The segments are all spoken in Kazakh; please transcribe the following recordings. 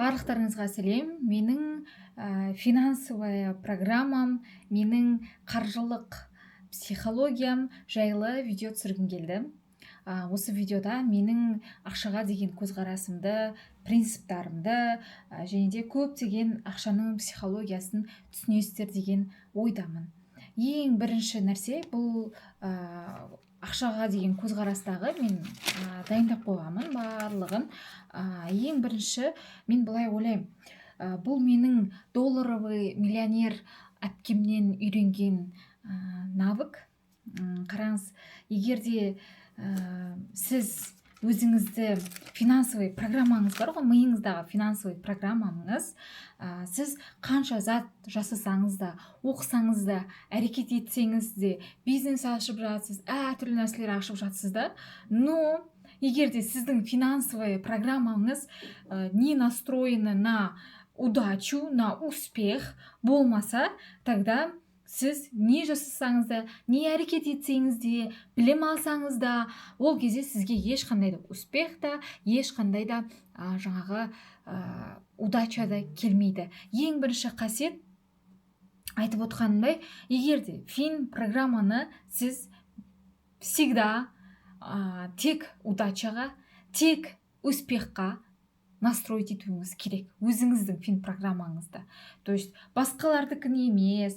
Барлықтарыңызға сәлем. Менің финансовая программам, менің қаржылық психологиям жайлы видео түсіргім келді. Осы видеода менің ақшаға деген көзқарасымды, принциптарымды және де көптеген ақшаның психологиясын түсінесіздер деген ойдамын. Ең бірінші нәрсе бұл ақшаға деген көзқарастағы мен дайындап қойғанмын барлығын. Ең бірінші мен былай ойлаймын, бұл менің долларовый миллионер әпкемнен үйренген навык. Қараңыз, егер де сіз өзіңізді финансовый программаңыз бар ғой, миыңыздағы финансовый программаңыз, сіз қанша зат жасасаңыз да, оқысаңыз да, әрекет етсеңіз де, бизнес ашып жатсыз, әртүрлі нәрселер ашып жатсыз да, но егер де сіздің финансовый программаңыз не настроены на удачу, на успех болмаса, тогда сіз не жасасаңыз да, не әрекет етсеңіз де, білім алсаңыз да, ол кезде сізге ешқандай да успех та, ешқандай да жаңағы удача да келмейді. Ең бірінші қасиет айтып отырғанымдай, егер де фин программаны сіз всегда тек удачаға, тек успехқа настроить етуіңіз керек, өзіңіздің фин программаңызды. То есть басқалардікін емес,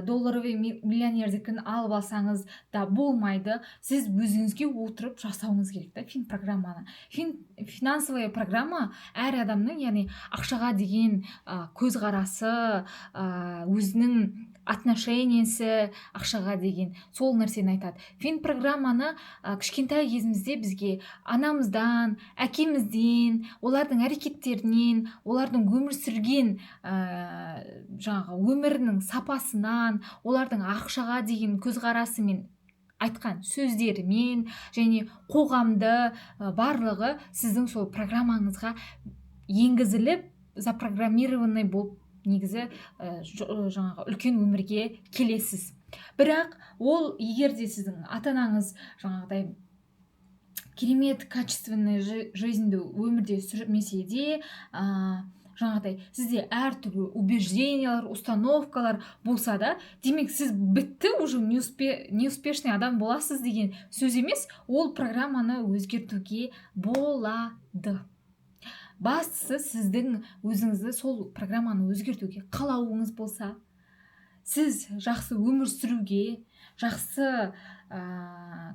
долларовый миллионердікін алып алсаңыз да болмайды. Сіз өзіңізге отырып жасауыңыз керек та фин программаны. Финансовая программа әр адамның, яғни ақшаға деген көзқарасы, өзінің отношениесі ақшаға деген сол нәрсені айтады. Фин программаны кішкентай кезімізде бізге анамыздан, әкемізден, олардың әрекеттерінен, олардың өмір сүрген жаңағы өмірінің сапасынан, олардың ақшаға деген көзқарасымен айтқан сөздерімен және қоғамды барлығы сіздің сол программаңызға енгізіліп, запрограммированный болып негізі жаңағы үлкен өмірге келесіз. Бірақ ол егер де сіздің ата-анаңыз жаңағыдай керемет качественный жизньді өмірде сүрмесе де, жаңағыдай сізде әртүрлі убеждениялар, установкалар болса да, демек сіз бітті, уже неуспешный адам боласыз деген сөз емес, ол программаны өзгертуге болады. Бастысы сіздің өзіңізді сол программаны өзгертуге қалауыңыз болса, сіз жақсы өмір сүруге, жақсы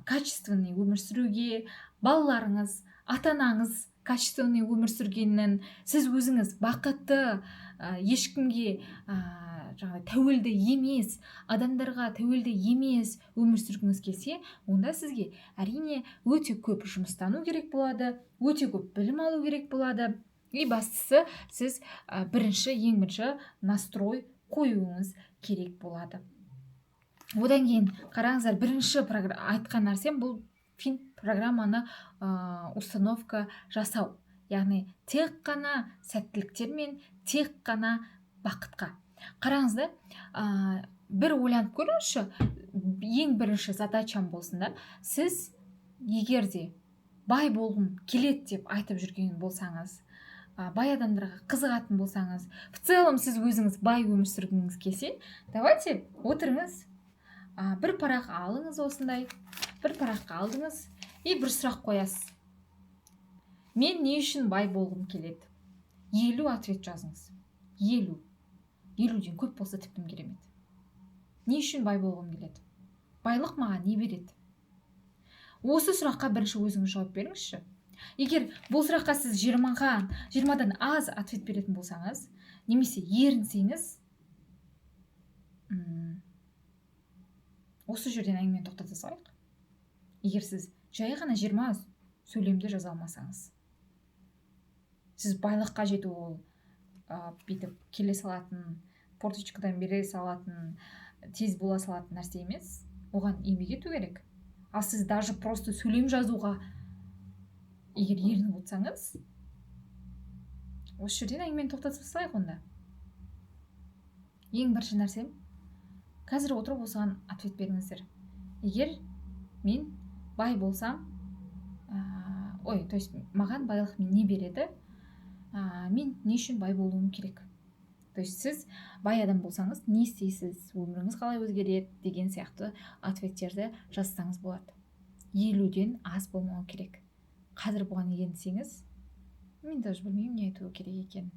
качественный өмір сүруге, балаларыңыз, ата-анаңыз качественный өмір сүргенін, сіз өзіңіз бақытты, ешкімге тәуелді емес, адамдарға тәуелді емес өмір сүргіңіз келсе, онда сізге әрине өте көп жұмыстану керек болады, өте көп білім алу керек болады. И бастысы сіз ең бірінші настрой қоюыңыз керек болады. Одан кейін қараңыздар, бірінші айтқан нәрсем бұл фин программаны установка жасау. Яғни тек қана сәттіліктер мен тек қана бақытқа. Қараңыздар, бір ойланып көріңізші, ең бірінші задачам болсын да, сіз егер де бай болғым келеді деп айтып жүрген болсаңыз, бай адамдарға қызығатын болсаңыз, в целом сіз өзіңіз бай өмір сүргіңіз келсе, давайте отырыңыз, бір парақ алыңыз, осындай бір параққа алдыңыз и бір сұрақ қоясыз. Мен не үшін бай болғым келеді? 50 ответ жазыңыз. 50-ден көп болса тіптен керемет. Не үшін бай болғым келеді? Байлық маған не береді? Осы сұраққа бірінші өзіңіз жауап беріңізші. Егер бұл сұраққа сіз 20-дан аз ответ беретін болсаңыз, немесе ерінсеңіз, осы жерден әңгімені тоқтата салайық. Егер сіз жай ғана 20 сөйлемді жаза алмасаңыз, сіз байлыққа жету ол бүйтіп келе салатын, порточкадан бере салатын, тез бола салатын нәрсе емес. Оған еңбек ету керек. Ал сіз даже просто сөйлем жазуға егер ерініп отырсаңыз, осы жерден әңгімені тоқтата салайық онда. Ең бірінші нәрсем, қазір отырып осыған ответ беріңіздер. Егер мен бай болсам, то есть маған байлық не береді? мен не үшін бай болуым керек? То есть сіз бай адам болсаңыз не істейсіз, өміріңіз қалай өзгереді деген сияқты ответтерді жазсаңыз болады. 50-ден аз болмау керек. Қазір бұған енсеңіз, мен даже білмеймін не айту керек екенін.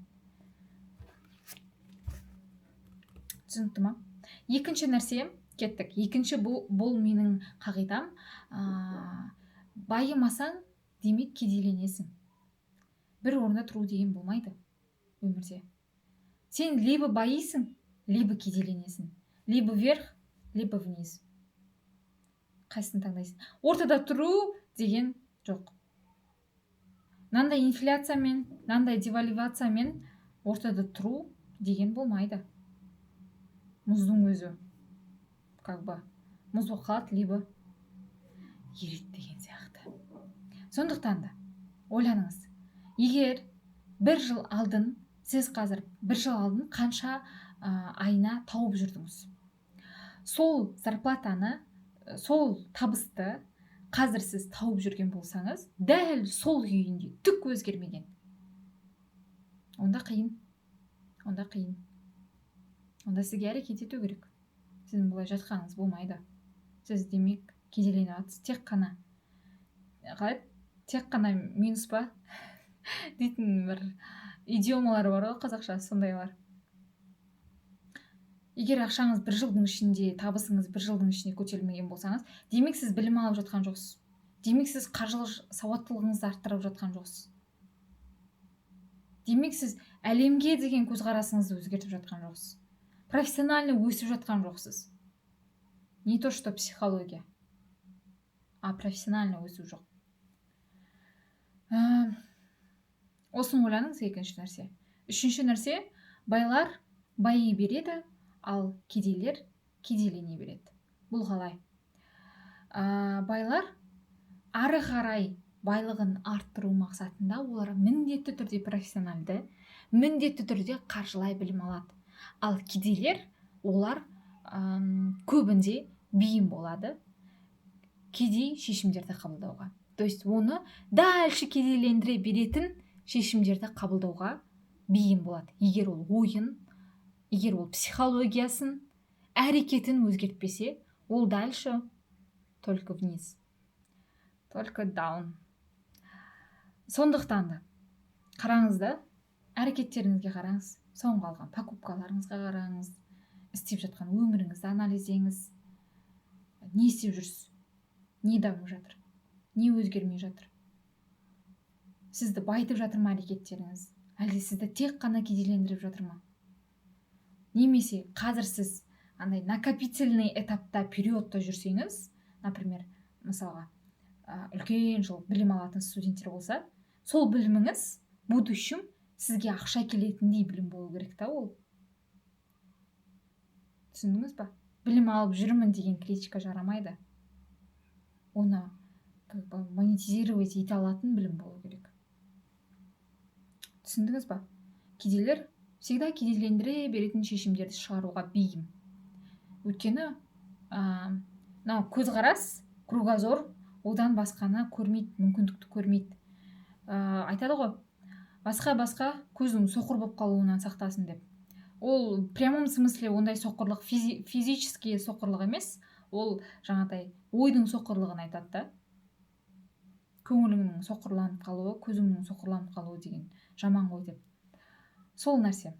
Түсінікті ма? Екінші нәрсе, кеттік. Екінші бұл менің қағидам. Байымасаң, демек кедейленесің. Бір орында тұру деген болмайды өмірде. Сен либо байисың, либо кедейленесің. Либо вверх, либо вниз. Қайсысын таңдайсың? Ортада тұру деген жоқ. Мынандай инфляциямен, мынандай девальвациямен ортада тұру деген болмайды. Мұздың өзі. Мұз болып қалады, либо ерид деген сияқты. Сондықтан да ойланыңыз. Егер бір жыл алдын, сіз қазір бір жыл алдын қанша айына тауып жүрдіңіз. Сол зарплатаны, сол табысты қазір сіз тауып жүрген болсаңыз, дәл сол күйінде түк өзгермеген. Онда қиын. Онда сізге әрекет ету керек. Сіздің бұлай жатқаныңыз болмайды. Сіз демек кедейленіп жатсыз. Тек қана минус па дейтін бір идиомалар бар ғой, қазақша сондайлар. Егер ақшаңыз бір жылдың ішінде, табысыңыз бір жылдың ішінде көтерілмеген болсаңыз, демек сіз білім алып жатқан жоқсыз. Демек сіз қаржылық сауаттылығыңызды арттырып жатқан жоқсыз. Демек сіз әлемге деген көзқарасыңызды өзгертіп жатқан жоқсыз. Профессионально өсіп жатқан жоқсыз. Не то что психология, а профессионально өсу жоқ. Осыны ойланыңыз. Екінші нәрсе. Үшінші нәрсе, байлар байи береді, ал кедейлер кедейлене береді. Бұл қалай? Байлар ары қарай байлығын арттыру мақсатында олар міндетті түрде профессионалды, міндетті түрде қаржылай білім алады. Ал кедейлер, олар көбінде бейім болады кедей шешімдерді қабылдауға. То есть оны дальше кедейлендіре беретін шешімдерді қабылдауға бейім болады. Егер ол ойын, егер ол психологиясын, әрекетін өзгертпесе, ол дальше только вниз, только даун. Сондықтан да қараңыз да, әрекеттеріңізге қараңыз, соңғы алған покупкаларыңызға қараңыз, істеп жатқан өміріңізді анализдеңіз. Не істеп жүрсіз? Не дамып жатыр? Не өзгермей жатыр? Сізді байытып жатыр ма әрекеттеріңіз? Әлде сізді тек қана кедейлендіріп жатыр ма? Немесе қазір сіз андай накопительный этапта, периодта жүрсеңіз, например, мысалға, үлкен жыл білім алатын студенттер болса, сол біліміңіз будущем сізге ақша келетіндей білім болу керек та ол. Түсіндіңіз ба? Білім алып жүрмін деген критика жарамайды. Оны монетизировать ете алатын білім болу керек. Түсіндіңіз ба? Кедейлер всегда кедейлендіре беретін шешімдерді шығаруға бейім. Өйткені көзқарас, кругозор одан басқаны көрмейді, мүмкіндікті көрмейді. Айтады ғой, басқа көздің соқыр болып қалуынан сақтасын деп. Ол прямом смысле ондай соқырлық физический соқырлық емес, ол жаңағыдай ойдың соқырлығын айтады да. Көңіліңнің соқырланып қалуы, көзіңнің соқырланып қалуы деген жаман ғой деп. Сол нәрсе.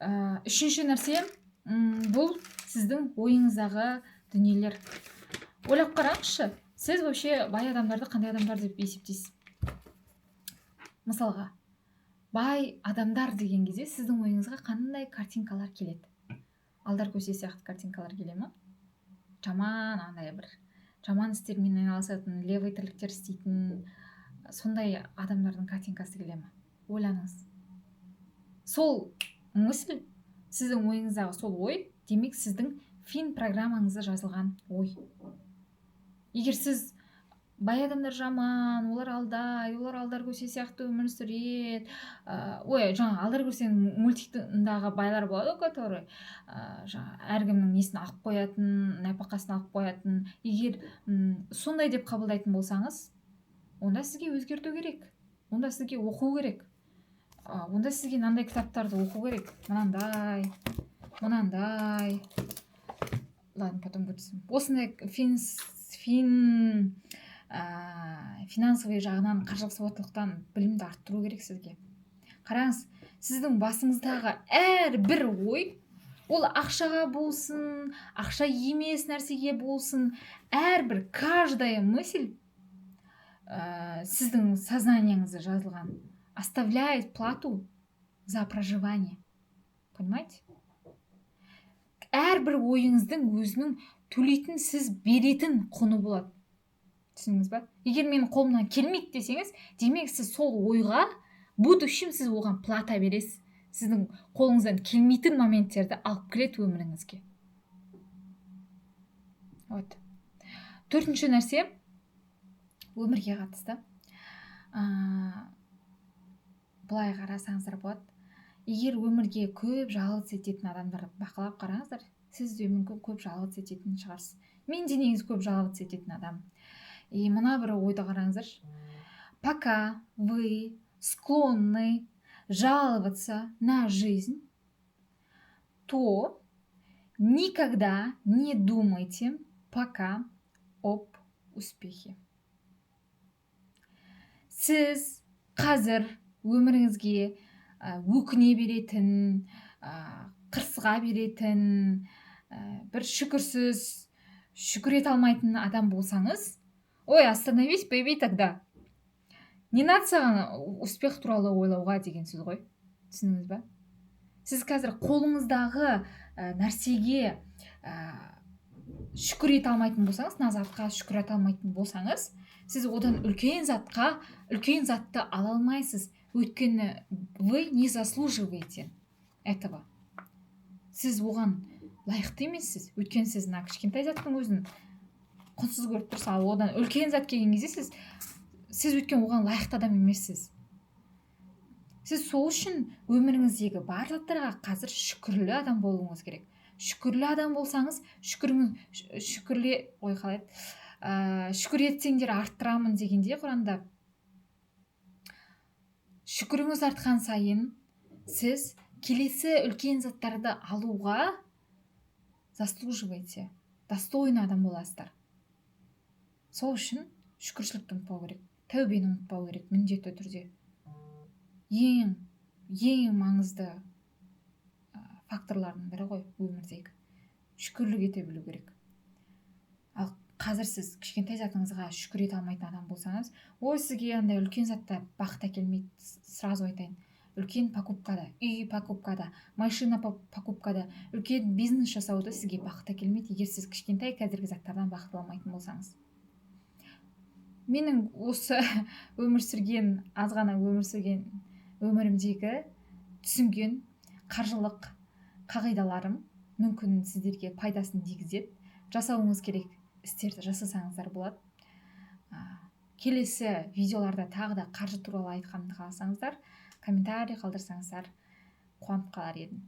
Үшінші нәрсе, бұл сіздің ойыңыздағы дүниелер. Ойлап қараңызшы, сіз вообще бай адамдарды қандай адамдар деп есептейсіз? Мысалға, бай адамдар деген кезде сіздің ойыңызға қандай картинкалар келеді? Алдар көсе сияқты картинкалар келе ма? Жаман істермен айналысатын, левый тірліктер істейтін, сондай адамдардың картинкасы келе ма? Ойланыңыз. Сол мысль, сіздің ойыңыздағы сол ой, демек сіздің фин программаңызда жазылған ой. Егер сіз бай адамдар жаман, олар алдар көсе сияқты өмір сүреді. Алдар көсенің мультиктіңдағы байлар болады, который әркімнің несін алып қоятын, нәпақасын алып қоятын. Егер сондай деп қабылдайтын болсаңыз, онда сізге өзгерту керек. Онда сізге оқу керек. онда сізге мынандай кітаптарды оқу керек. Мынандай. Ладно, потом өтсін. Осындай финансовый жағынан, қаржылық сауаттылықтан білімді арттыру керек сізге. Қараңыз, сіздің басыңыздағы әрбір ой, ол ақшаға болсын, ақша емес нәрсеге болсын, әрбір каждая мысль сіздің сознанияңызда жазылған, оставляет плату за проживание. Понимаете? Әрбір ойыңыздың өзінің төлейтін, сіз беретін құны болады. Түсіндіңіз ба? Егер менің қолымнан келмейді десеңіз, демек сіз сол ойға будущем сіз оған плата бересіз. Сіздің қолыңыздан келмейтін моменттерді алып келеді өміріңізге. Вот. Төртінші нәрсе өмірге қатысты. Былай қарасаңыздар болады. Егер өмірге көп жалғыз ететін адамдарды бақылап қараңыздар, сіз де мүмкін көп жалғыз ететін шығарсыз. Мен де негізі көп жалғыз ететін адам. И мына бір ойды қараңыздар. Пока вы склонны жаловаться на жизнь, то никогда не думайте пока об успехе. Сіз қазір өміріңізге өкіне беретін, қырсыға беретін, бір шүкір ете алмайтын адам болсаңыз, ой, остановись, baby, тогда. Не надо саған успех туралы ойлауға деген сөз ғой. Түсіндіңіз ба? Сіз қазір қолыңыздағы нәрсеге шүкір ете алмайтын болсаңыз, назатқа шүкір ете алмайтын болсаңыз, сіз одан үлкен затты ала алмайсыз. Өйткені вы не заслуживаете этого. Сіз оған лайықты емессіз. Өйткені сіз мына кішкентай заттың өзін құнсыз көріп тұрсыз, ал одан үлкен зат келген кезде сіз өйткені оған лайықты адам емессіз. Сіз сол үшін өміріңіздегі бар заттарға қазір шүкірлі адам болуыңыз керек. Шүкірлі адам болсаңыз, шүкір етсеңдер арттырамын дегенде Құранда, шүкіріңіз артқан сайын сіз келесі үлкен заттарды алуға заслуживаете, достойны адам боласыздар. Сол үшін шүкіршілікті ұмытпау керек, тәубені ұмытпау керек міндетті түрде. Ең маңызды факторлардың бірі ғой өмірдегі. Шүкірлік ете білу керек. Ал қазір сіз кішкентай затыңызға шүкір ете алмайтын адам болсаңыз, ой, сізге андай үлкен затта бақыт әкелмейді, сразу айтайын. Үлкен покупкада, үй покупкада, машина покупкада, үлкен бизнес жасауда сізге бақыт әкелмейді, егер сіз кішкентай қазіргі заттардан бақыт алмайтын болсаңыз. Менің осы өмірімдегі түсінген қаржылық қағидаларым мүмкін сіздерге пайдасын тигізеді. Жасауыңыз керек істерді жасасаңыздар болады. Келесі видеоларда тағы да қаржы туралы айтқанымды қаласаңыздар, комментарий қалдырсаңыздар қуанып қалар едім.